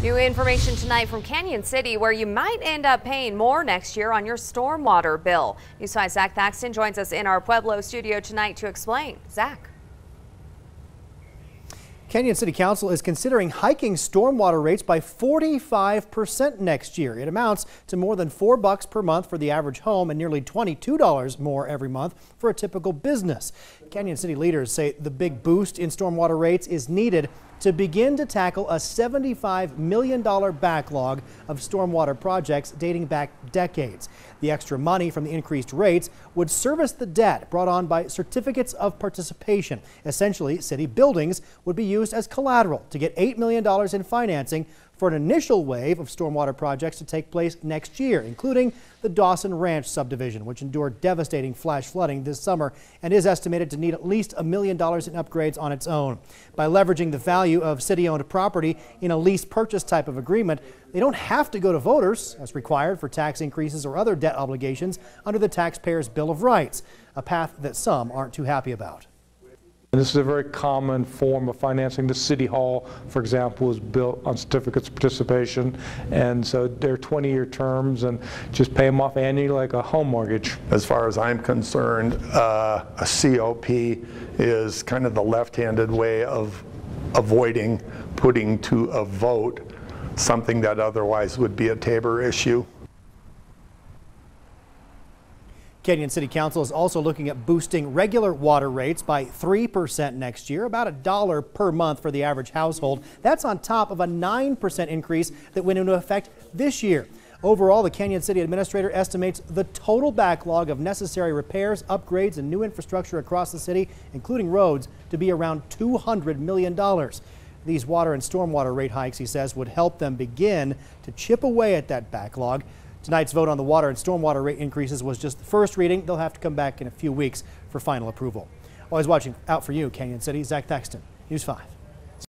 New information tonight from Cañon City, where you might end up paying more next year on your stormwater bill. News 5's Zach Thaxton joins us in our Pueblo studio tonight to explain. Zach. Cañon City Council is considering hiking stormwater rates by 45% next year. It amounts to more than $4 per month for the average home and nearly $22 more every month for a typical business. Cañon City leaders say the big boost in stormwater rates is needed to begin to tackle a $75 million backlog of stormwater projects dating back decades. The extra money from the increased rates would service the debt brought on by certificates of participation. Essentially, city buildings would be used as collateral to get $8 million in financing for an initial wave of stormwater projects to take place next year, including the Dawson Ranch subdivision, which endured devastating flash flooding this summer and is estimated to need at least $1 million in upgrades on its own. By leveraging the value of city-owned property in a lease purchase type of agreement, they don't have to go to voters as required for tax increases or other debt obligations under the Taxpayers' Bill of Rights, a path that some aren't too happy about. And this is a very common form of financing. The City Hall, for example, was built on certificates of participation, and so they're 20-year terms and just pay them off annually like a home mortgage. As far as I'm concerned, a COP is kind of the left-handed way of avoiding putting to a vote something that otherwise would be a Tabor issue. Cañon City Council is also looking at boosting regular water rates by 3% next year, about $1 per month for the average household. That's on top of a 9% increase that went into effect this year. Overall, the Cañon City administrator estimates the total backlog of necessary repairs, upgrades, and new infrastructure across the city, including roads, to be around $200 million. These water and stormwater rate hikes, he says, would help them begin to chip away at that backlog. Tonight's vote on the water and stormwater rate increases was just the first reading. They'll have to come back in a few weeks for final approval. Always watching out for you, Cañon City. Zach Thaxton, News 5.